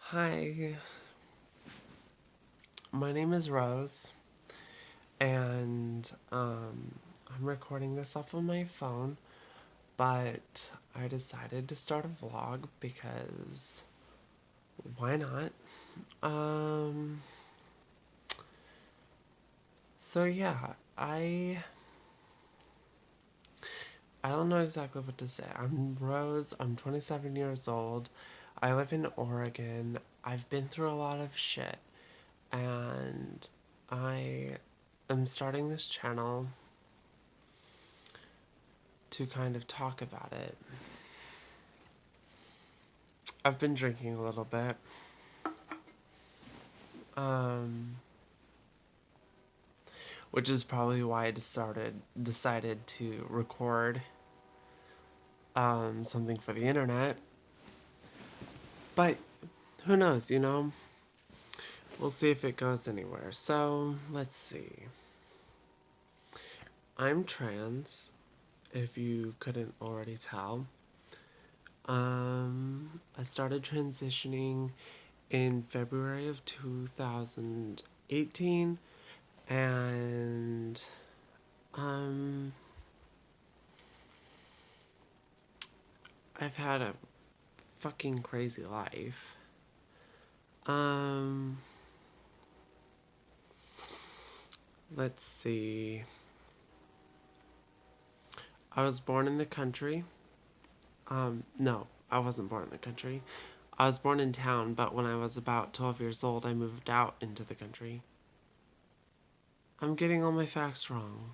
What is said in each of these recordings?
Hi, my name is Rose, and I'm recording this off of my phone, but I decided to start a vlog because why not? Um, so yeah, I don't know exactly what to say. I'm Rose, I'm 27 years old, I live in Oregon, I've been through a lot of shit, and I am starting this channel to kind of talk about it. I've been drinking a little bit. Um, which is probably why I decided to record something for the internet. But who knows, you know? We'll see if it goes anywhere. So, let's see. I'm trans, if you couldn't already tell. I started transitioning in February of 2018, and um I've had a fucking crazy life. Um let's see. I was born in the country. No, I wasn't born in the country. I was born in town, but when I was about 12 years old, I moved out into the country. I'm getting all my facts wrong.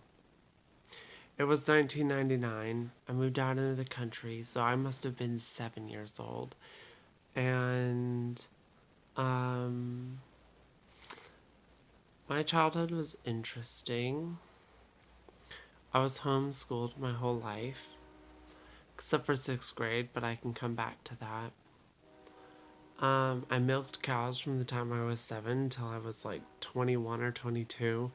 It was 1999. I moved out into the country, so I must have been 7 years old. And um my childhood was interesting. I was homeschooled my whole life, except for 6th grade, but I can come back to that. I milked cows from the time I was 7 until I was like 21 or 22,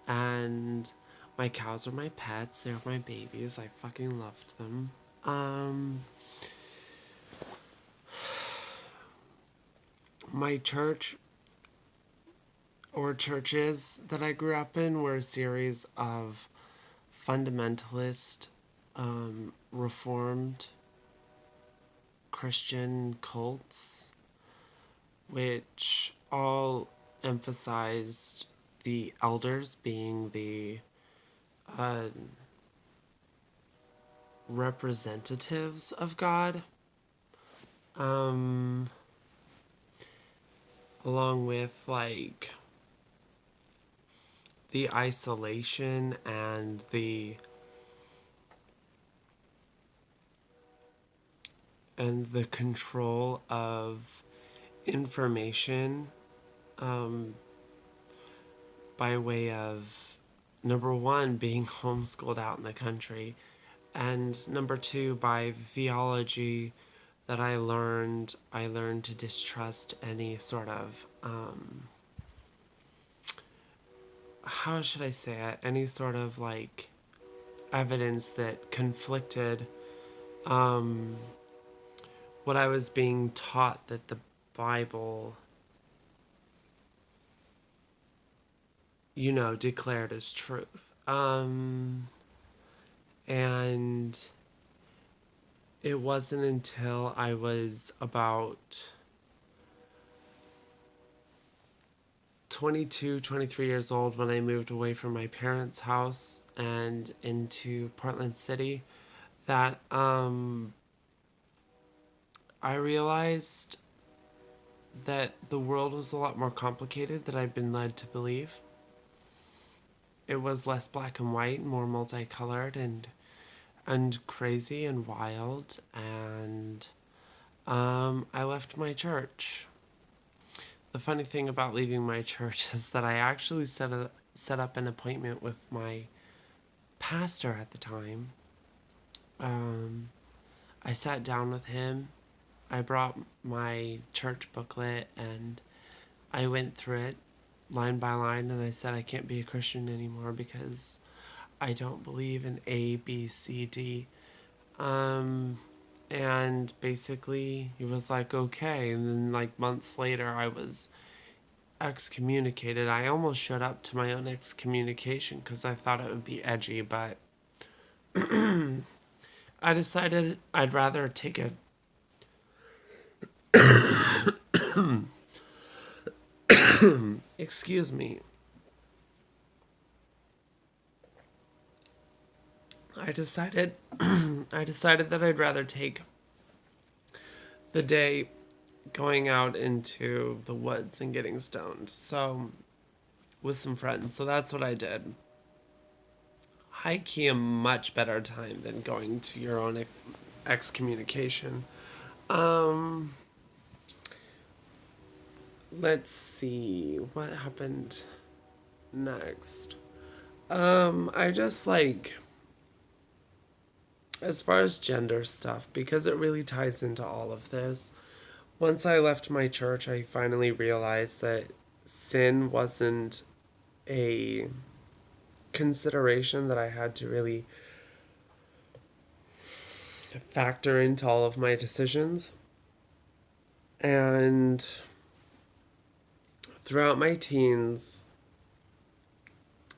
and my cows are my pets, they're my babies, I fucking loved them. My church or churches that I grew up in were a series of fundamentalist, reformed Christian cults, which all emphasized the elders being the uh, representatives of God, um, along with like the isolation and the control of information, um, by way of number one being homeschooled out in the country, and number two by theology that I learned to distrust any sort of how should I say it, any sort of like evidence that conflicted what I was being taught that the Bible, declared as truth. And it wasn't until I was about 22, 23 years old when I moved away from my parents' house and into Portland City that I realized that the world was a lot more complicated than I'd been led to believe. It was less black and white, more multicolored and crazy and wild, and I left my church. The funny thing about leaving my church is that I actually set up an appointment with my pastor at the time. Um, I sat down with him. I brought my church booklet and I went through it line by line, and I said I can't be a Christian anymore because I don't believe in A, B, C, D. Um, And basically, he was like, okay. And then, like, months later, I was excommunicated. I almost showed up to my own excommunication because I thought it would be edgy, but I decided I'd rather take a. Excuse me. I decided I decided that I'd rather take the day going out into the woods and getting stoned. So with some friends. So that's what I did. High key a much better time than going to your own excommunication. Um let's see what happened next. I just like as far as gender stuff, because it really ties into all of this. Once I left my church, I finally realized that sin wasn't a consideration that I had to really factor into all of my decisions. And throughout my teens,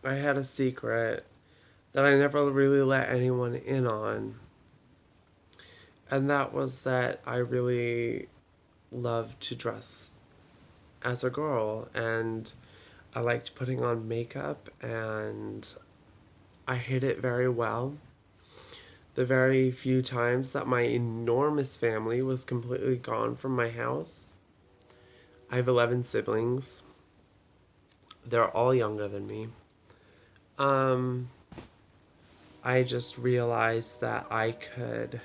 I had a secret that I never really let anyone in on. And that was that I really loved to dress as a girl, and I liked putting on makeup, and I hid it very well. The very few times that my enormous family was completely gone from my house. I have 11 siblings. They're all younger than me. Um, I just realized that I could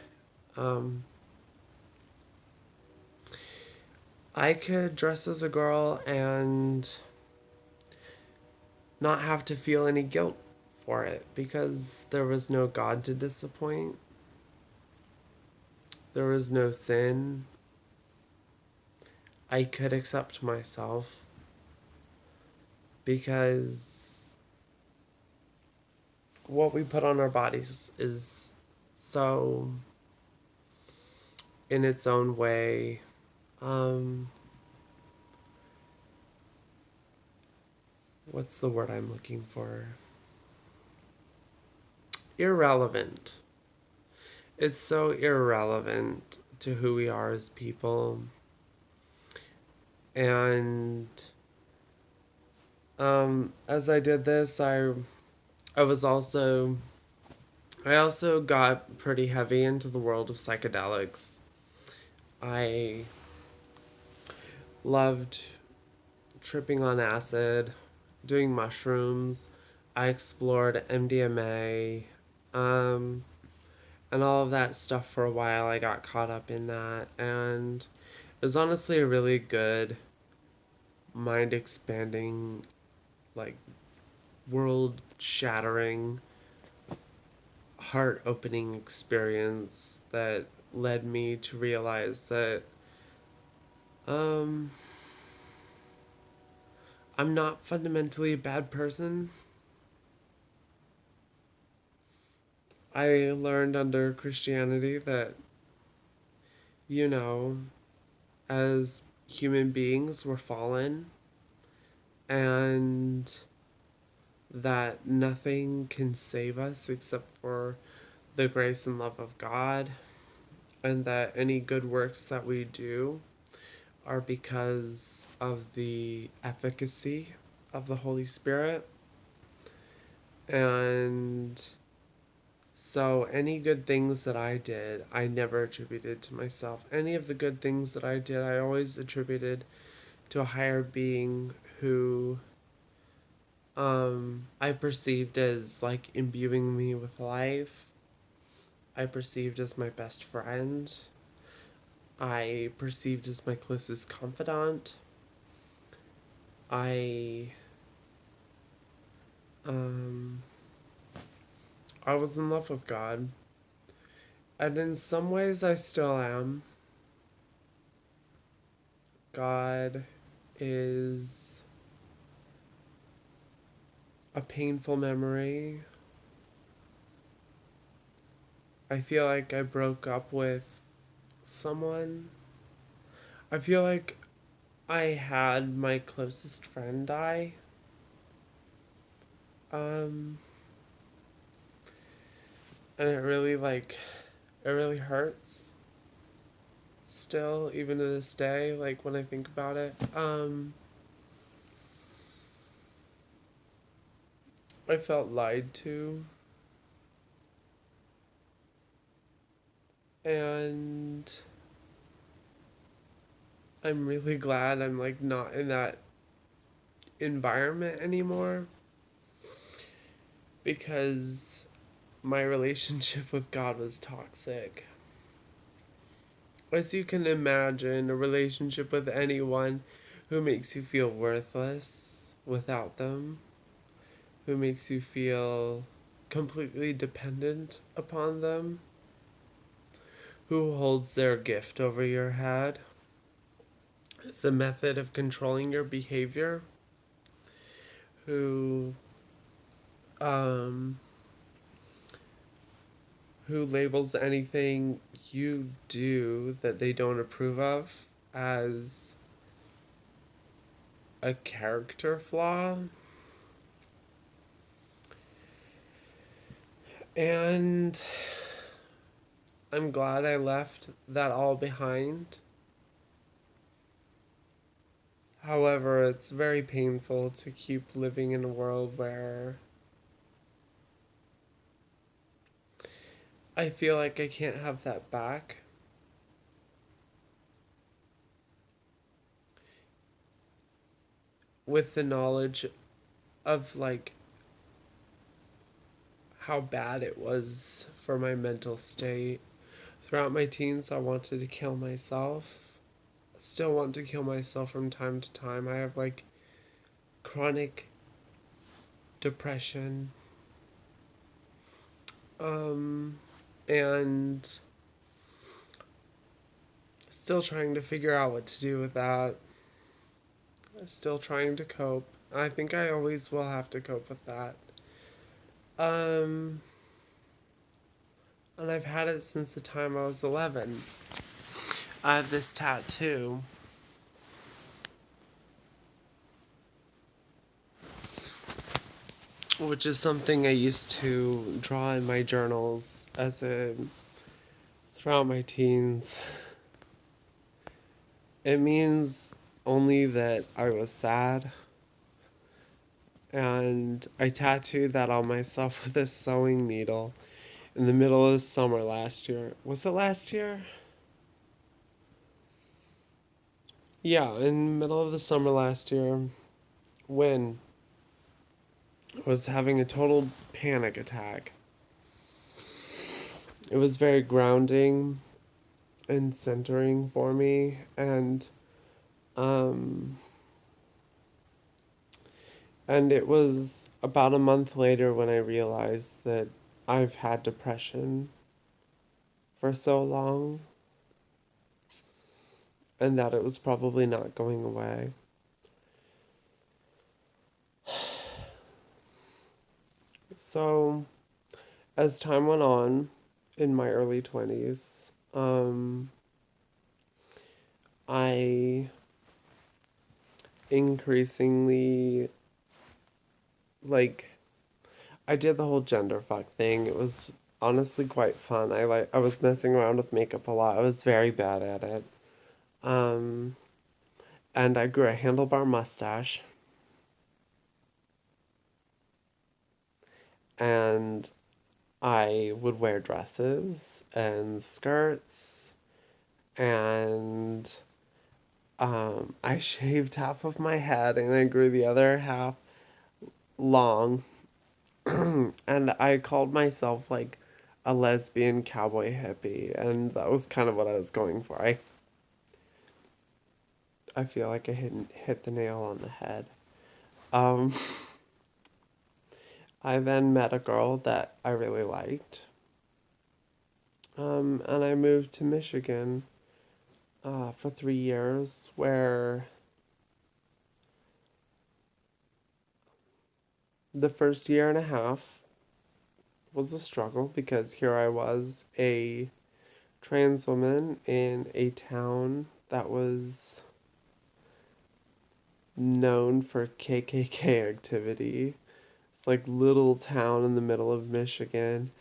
dress as a girl and not have to feel any guilt for it because there was no God to disappoint. There was no sin. I could accept myself because what we put on our bodies is so, in its own way, um, what's the word I'm looking for? Irrelevant. It's so irrelevant to who we are as people. And as I did this, I was also I also got pretty heavy into the world of psychedelics. I loved tripping on acid, doing mushrooms. I explored MDMA, and all of that stuff for a while. I got caught up in that, and it was honestly a really good, mind expanding, like world shattering, heart opening experience that led me to realize that um, I'm not fundamentally a bad person. I learned under Christianity that, you know, as human beings, we're fallen, and that nothing can save us except for the grace and love of God, and that any good works that we do are because of the efficacy of the Holy Spirit. And so, any good things that I did, I never attributed to myself. Any of the good things that I did, I always attributed to a higher being who I perceived as like imbuing me with life. I perceived as my best friend. I perceived as my closest confidant. I um I was in love with God. And in some ways I still am. God is a painful memory. I feel like I broke up with someone. I feel like I had my closest friend die. Um, and it really hurts still, even to this day, like when I think about it. I felt lied to, and I'm really glad I'm like not in that environment anymore because my relationship with God was toxic. As you can imagine, a relationship with anyone who makes you feel worthless without them, who makes you feel completely dependent upon them, who holds their gift over your head as a method of controlling your behavior, who um, who labels anything you do that they don't approve of as a character flaw. And I'm glad I left that all behind. However, it's very painful to keep living in a world where I feel like I can't have that back. With the knowledge of like how bad it was for my mental state. Throughout my teens, I wanted to kill myself. Still want to kill myself from time to time. I have like chronic depression. Um, and still trying to figure out what to do with that. Still trying to cope. I think I always will have to cope with that. Um, and I've had it since the time I was 11. I have this tattoo. Which is something I used to draw in my journals throughout my teens. It means only that I was sad. And I tattooed that on myself with a sewing needle in the middle of the summer last year. Was it last year? Yeah, in the middle of the summer last year when I was having a total panic attack. It was very grounding and centering for me, um and it was about a month later when I realized that I've had depression for so long and that it was probably not going away. So, as time went on in my early 20s, I increasingly, like, I did the whole gender fuck thing. It was honestly quite fun. I was messing around with makeup a lot. I was very bad at it. Um, and I grew a handlebar mustache. And I would wear dresses and skirts, and I shaved half of my head and I grew the other half long. And I called myself like a lesbian cowboy hippie, and that was kind of what I was going for. I feel like I hit the nail on the head. Um, I then met a girl that I really liked, and I moved to Michigan for 3 years, where the first year and a half was a struggle because here I was, a trans woman in a town that was known for KKK activity. It's like little town in the middle of Michigan,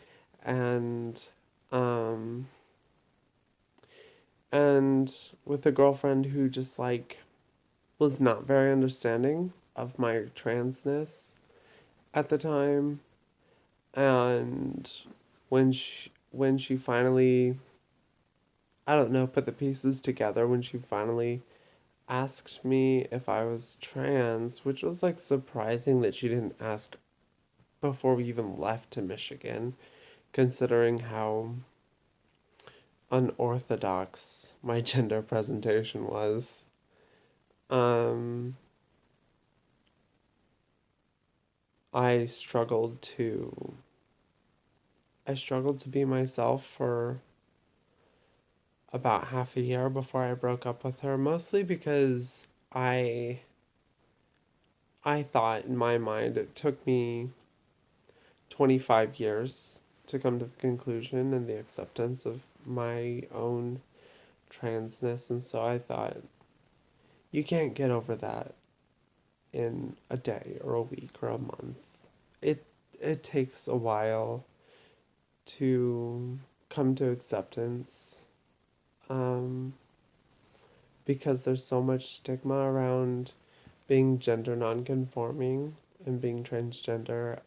and um and with a girlfriend who just like was not very understanding of my transness at the time. And when she finally, I don't know, put the pieces together, when she finally asked me if I was trans, which was like surprising that she didn't ask before we even left to Michigan, considering how unorthodox my gender presentation was. Um, I struggled to I struggled to be myself for about half a year before I broke up with her, mostly because I thought in my mind it took me 25 years to come to the conclusion and the acceptance of my own transness, and so I thought you can't get over that in a day or a week or a month. It it takes a while to come to acceptance, um, because there's so much stigma around being gender nonconforming and being transgender.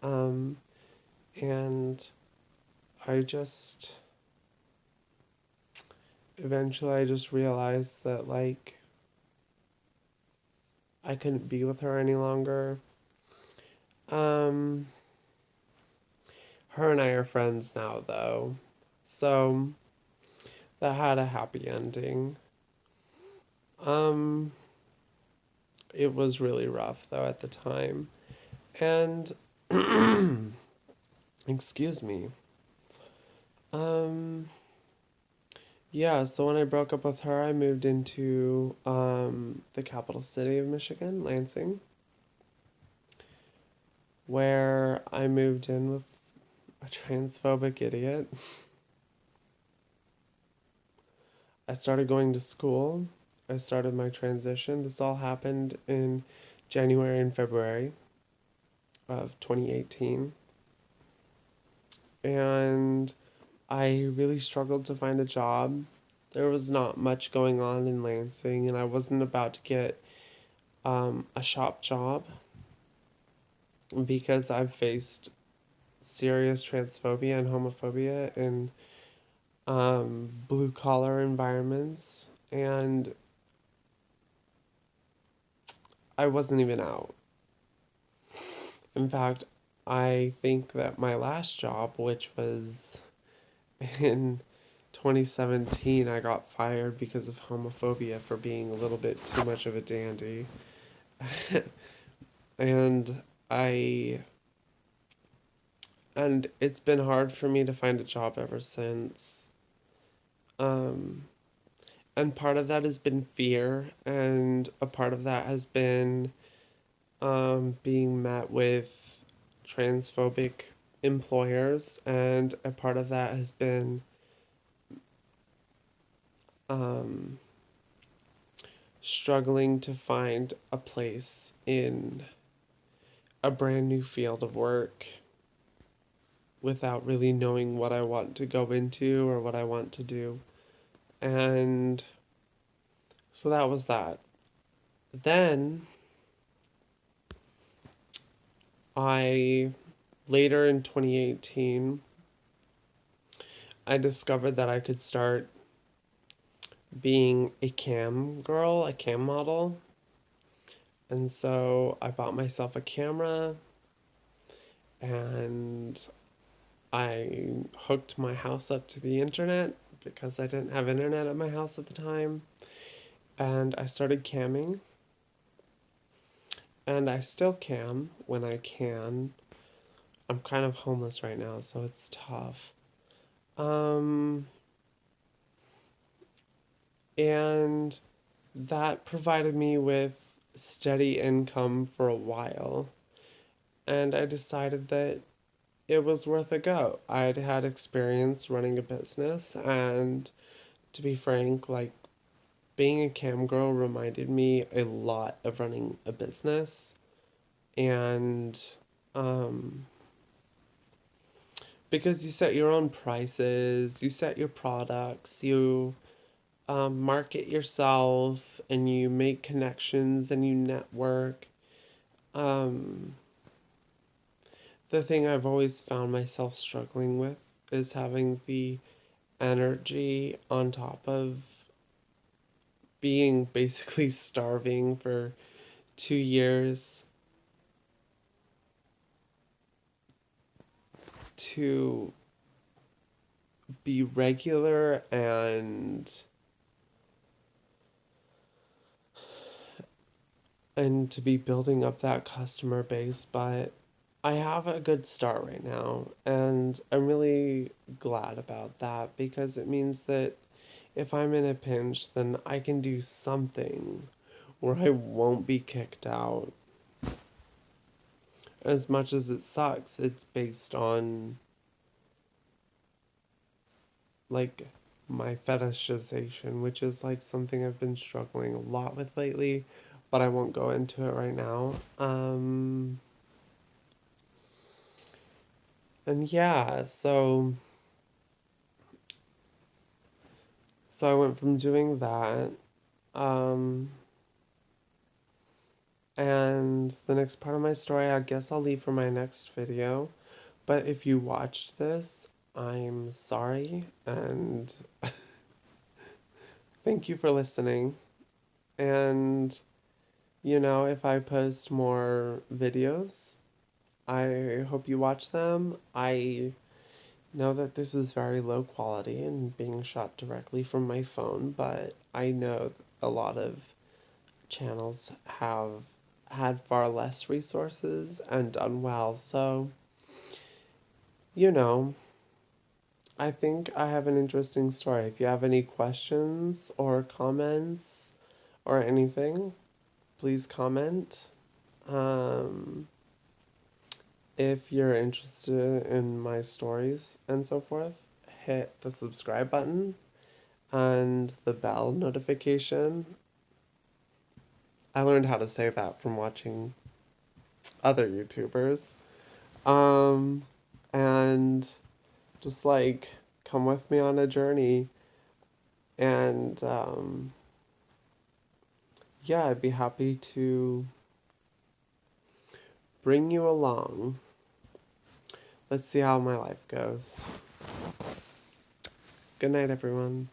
And I just eventually I just realized that like I couldn't be with her any longer. Um, Her and I are friends now though, so that had a happy ending. Um, it was really rough though at the time, and excuse me. Um, yeah, so when I broke up with her, I moved into the capital city of Michigan, Lansing, where I moved in with a transphobic idiot. I started going to school. I started my transition. This all happened in January and February of 2018. And I really struggled to find a job. There was not much going on in Lansing, and I wasn't about to get a shop job because I've faced serious transphobia and homophobia in blue collar environments, and I wasn't even out. In fact, I think that my last job, which was in 2017, I got fired because of homophobia for being a little bit too much of a dandy. and I and it's been hard for me to find a job ever since. Um and part of that has been fear, and a part of that has been being met with transphobic employers, and a part of that has been um, struggling to find a place in a brand new field of work without really knowing what I want to go into or what I want to do. And so that was that. Then I, later in 2018, I discovered that I could start being a cam girl, a cam model. And so I bought myself a camera, and I hooked my house up to the internet because I didn't have internet at my house at the time. And I started camming. And I still cam when I can. I'm kind of homeless right now, so it's tough. Um, and that provided me with steady income for a while. And I decided that it was worth a go. I'd had experience running a business, and to be frank, like being a cam girl reminded me a lot of running a business. And um, because you set your own prices, you set your products, you market yourself, and you make connections and you network. Um, the thing I've always found myself struggling with is having the energy on top of being basically starving for 2 years to be regular and to be building up that customer base, but I have a good start right now, and I'm really glad about that because it means that if I'm in a pinch, then I can do something where I won't be kicked out. As much as it sucks, it's based on like my fetishization, which is like something I've been struggling a lot with lately, but I won't go into it right now. And yeah, so I went from doing that, um, and the next part of my story, I guess I'll leave for my next video. But if you watched this, I'm sorry, and thank you for listening. And, if I post more videos, I hope you watch them. I know that this is very low quality and being shot directly from my phone, but I know a lot of channels have had far less resources and done well. So, you know, I think I have an interesting story. If you have any questions or comments or anything, please comment. Um, if you're interested in my stories and so forth, hit the subscribe button and the bell notification. I learned how to say that from watching other YouTubers. Um, and just like come with me on a journey. And yeah, I'd be happy to bring you along. Let's see how my life goes. Good night, everyone.